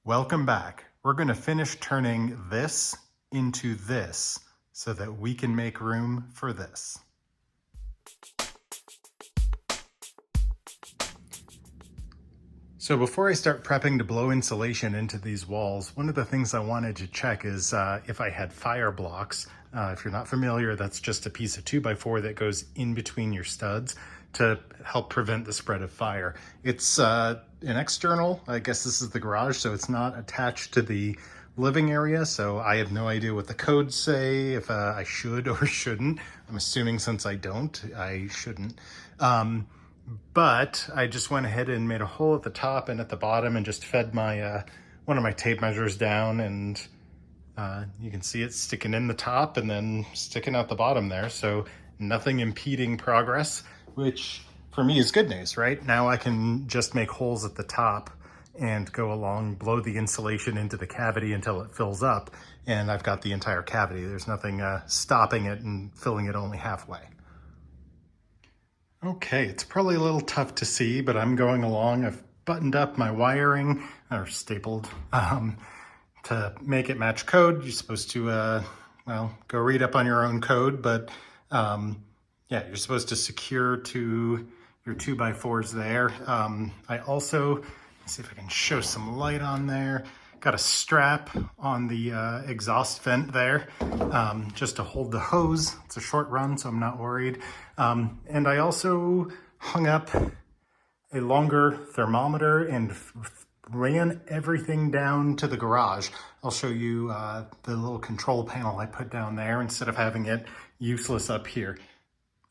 Welcome back. We're going to finish turning this into this so that we can make room for this. So before I start prepping to blow insulation into these walls, one of the things I wanted to check is if I had fire blocks. If you're not familiar, that's just a piece of 2x4 that goes in between your studs to help prevent the spread of fire. It's an external, I guess this is the garage, so it's not attached to the living area, so I have no idea what the codes say, if I should or shouldn't. I'm assuming since I don't, I shouldn't. But I just went ahead and made a hole at the top and at the bottom and just fed my one of my tape measures down, and you can see it sticking in the top and then sticking out the bottom there, so nothing impeding progress, which for me is good news, right? Now I can just make holes at the top and go along, blow the insulation into the cavity until it fills up, and I've got the entire cavity. There's nothing stopping it and filling it only halfway. Okay, it's probably a little tough to see, but I'm going along. I've buttoned up my wiring, or stapled, to make it match code. You're supposed to, well, go read up on your own code, but yeah, you're supposed to secure to your 2x4s there. I also, let's see if I can show some light on there. Got a strap on the exhaust vent there, just to hold the hose. It's a short run, so I'm not worried. And I also hung up a longer thermometer and ran everything down to the garage. I'll show you the little control panel I put down there instead of having it useless up here.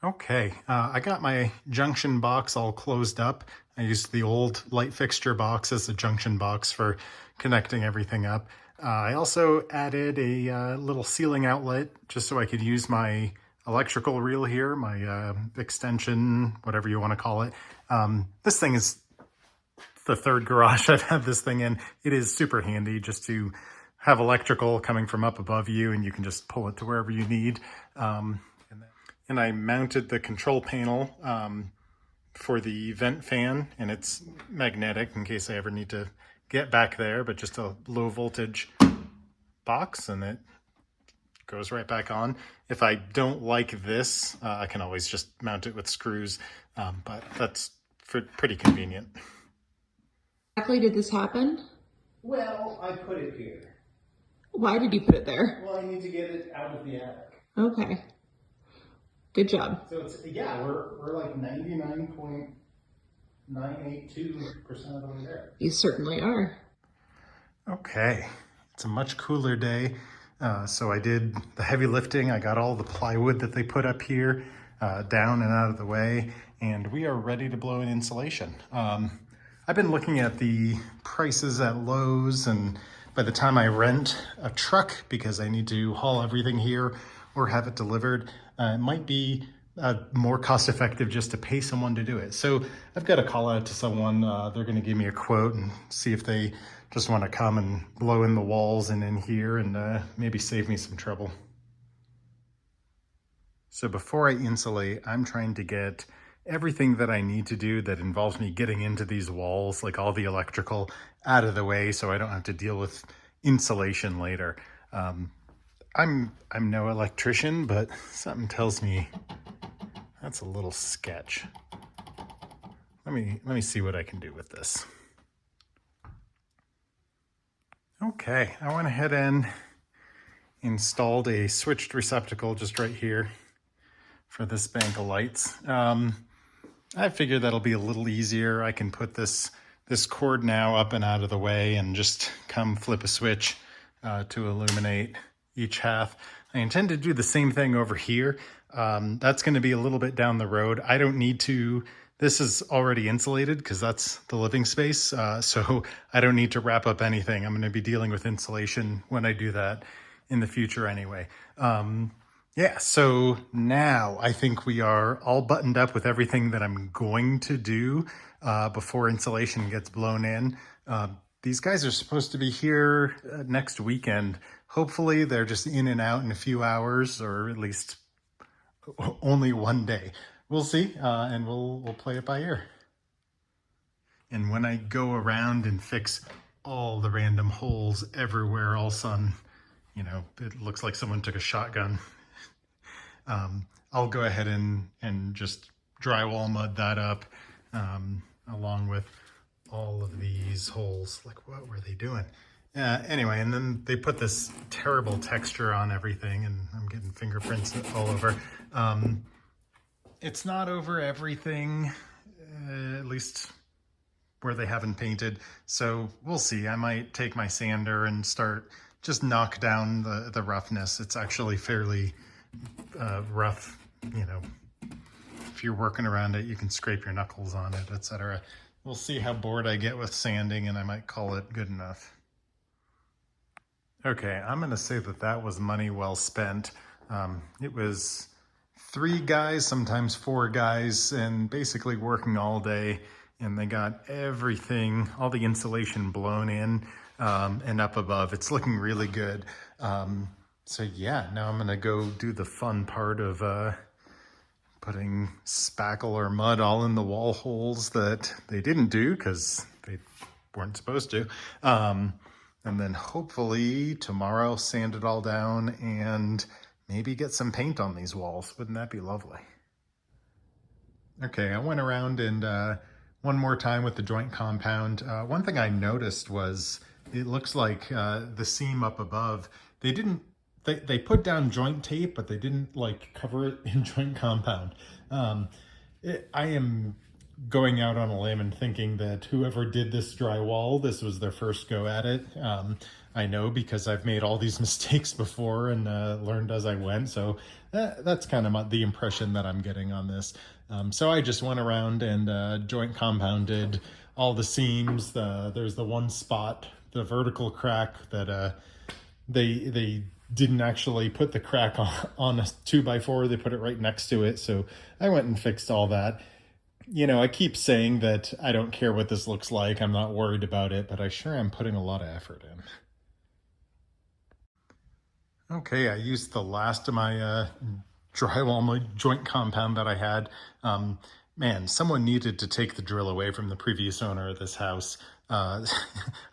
Okay, I got my junction box all closed up. I used the old light fixture box as a junction box for connecting everything up. I also added a little ceiling outlet just so I could use my electrical reel here, my extension, whatever you want to call it. This thing is the third garage I've had this thing in. It is super handy just to have electrical coming from up above you, and you can just pull it to wherever you need. And I mounted the control panel for the vent fan, and it's magnetic in case I ever need to get back there, but just a low voltage box, and it goes right back on. If I don't like this, I can always just mount it with screws, but that's pretty convenient. Exactly did this happen? Well, I put it here. Why did you put it there? Well, I need to get it out of the attic. Okay. Good job. So it's, yeah, we're like 99.982% of the way there. You certainly are. Okay, it's a much cooler day. So I did the heavy lifting. I got all the plywood that they put up here down and out of the way, and we are ready to blow in insulation. I've been looking at the prices at Lowe's, and by the time I rent a truck, because I need to haul everything here or have it delivered, it might be more cost effective just to pay someone to do it. So I've got to call out to someone. They're going to give me a quote and see if they just want to come and blow in the walls and in here, and maybe save me some trouble. So before I insulate, I'm trying to get everything that I need to do that involves me getting into these walls, like all the electrical, out of the way so I don't have to deal with insulation later. I'm no electrician, but something tells me that's a little sketch. Let me see what I can do with this. Okay, I went ahead and installed a switched receptacle just right here for this bank of lights. I figured that'll be a little easier. I can put this cord now up and out of the way and just come flip a switch to illuminate each half. I intend to do the same thing over here. That's going to be a little bit down the road. I don't need to, this is already insulated because that's the living space. So I don't need to wrap up anything. I'm going to be dealing with insulation when I do that in the future anyway. Yeah, so now I think we are all buttoned up with everything that I'm going to do before insulation gets blown in. These guys are supposed to be here next weekend. Hopefully they're just in and out in a few hours, or at least only one day. We'll see, and we'll play it by ear. And when I go around and fix all the random holes everywhere. All of a sudden, you know, it looks like someone took a shotgun. I'll go ahead and just drywall mud that up, along with all of these holes. Like, what were they doing? Anyway, and then they put this terrible texture on everything, and I'm getting fingerprints all over. It's not over everything, at least where they haven't painted. So we'll see. I might take my sander and start just knock down the roughness. It's actually fairly rough, you know. If you're working around it, you can scrape your knuckles on it, etc. We'll see how bored I get with sanding, and I might call it good enough. Okay, I'm gonna say that that was money well spent. It was 3 guys, sometimes 4 guys, and basically working all day, and they got everything, all the insulation blown in and up above. It's looking really good. So yeah, now I'm gonna go do the fun part of putting spackle or mud all in the wall holes that they didn't do because they weren't supposed to. And then hopefully tomorrow sand it all down and maybe get some paint on these walls. Wouldn't that be lovely? Okay, I went around and one more time with the joint compound. One thing I noticed was it looks like the seam up above, they put down joint tape, but they didn't like cover it in joint compound. I am going out on a limb and thinking that whoever did this drywall, this was their first go at it. I know because I've made all these mistakes before and learned as I went. So that's kind of the impression that I'm getting on this. So I just went around and joint compounded all the seams. There's the one spot, the vertical crack that they didn't actually put the crack on a 2x4. They put it right next to it. So I went and fixed all that. You know, I keep saying that I don't care what this looks like. I'm not worried about it, but I sure am putting a lot of effort in. Okay, I used the last of my drywall joint compound that I had. Man, someone needed to take the drill away from the previous owner of this house. I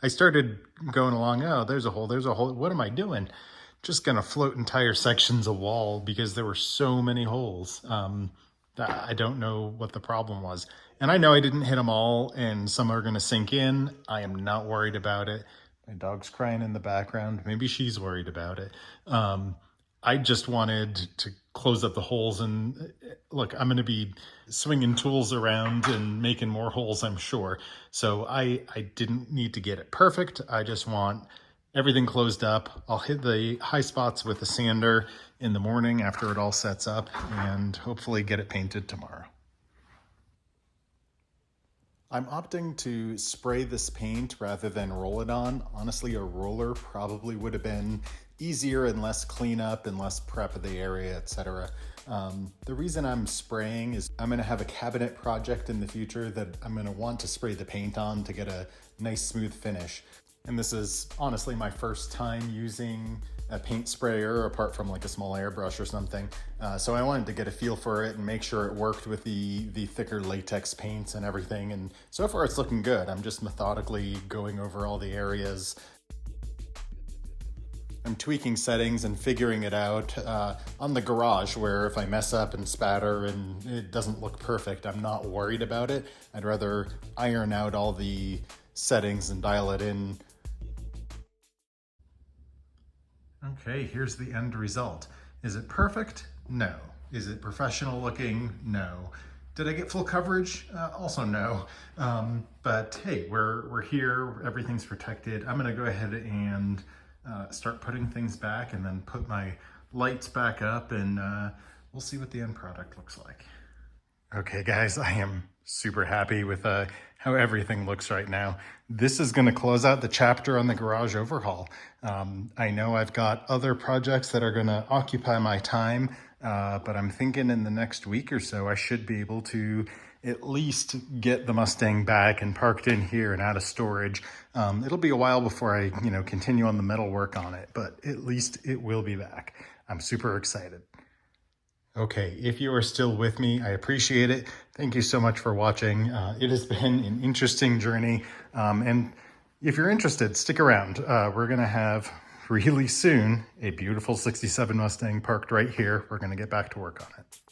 started going along, oh, there's a hole. What am I doing? Just gonna float entire sections of wall because there were so many holes. I don't know what the problem was. And I know I didn't hit them all and some are gonna sink in. I am not worried about it. My dog's crying in the background. Maybe she's worried about it. I just wanted to close up the holes and look, I'm gonna be swinging tools around and making more holes, I'm sure. So I didn't need to get it perfect. I just want everything closed up. I'll hit the high spots with the sander in the morning after it all sets up and hopefully get it painted tomorrow. I'm opting to spray this paint rather than roll it on. Honestly, a roller probably would have been easier and less cleanup and less prep of the area, etc. The reason I'm spraying is I'm gonna have a cabinet project in the future that I'm gonna want to spray the paint on to get a nice smooth finish. And this is honestly my first time using a paint sprayer apart from like a small airbrush or something. So I wanted to get a feel for it and make sure it worked with the thicker latex paints and everything. And so far it's looking good. I'm just methodically going over all the areas. I'm tweaking settings and figuring it out on the garage where if I mess up and spatter and it doesn't look perfect, I'm not worried about it. I'd rather iron out all the settings and dial it in. Okay, here's the end result. Is it perfect? No. Is it professional looking? No. Did I get full coverage? Also no. But hey, we're here, everything's protected. I'm gonna go ahead and start putting things back and then put my lights back up and we'll see what the end product looks like. Okay guys, I am super happy with how everything looks right now. This is gonna close out the chapter on the garage overhaul. I know I've got other projects that are gonna occupy my time, but I'm thinking in the next week or so, I should be able to at least get the Mustang back and parked in here and out of storage. It'll be a while before I, continue on the metal work on it, but at least it will be back. I'm super excited. Okay, if you are still with me, I appreciate it. Thank you so much for watching. It has been an interesting journey. And if you're interested, stick around. We're going to have really soon a beautiful 67 Mustang parked right here. We're going to get back to work on it.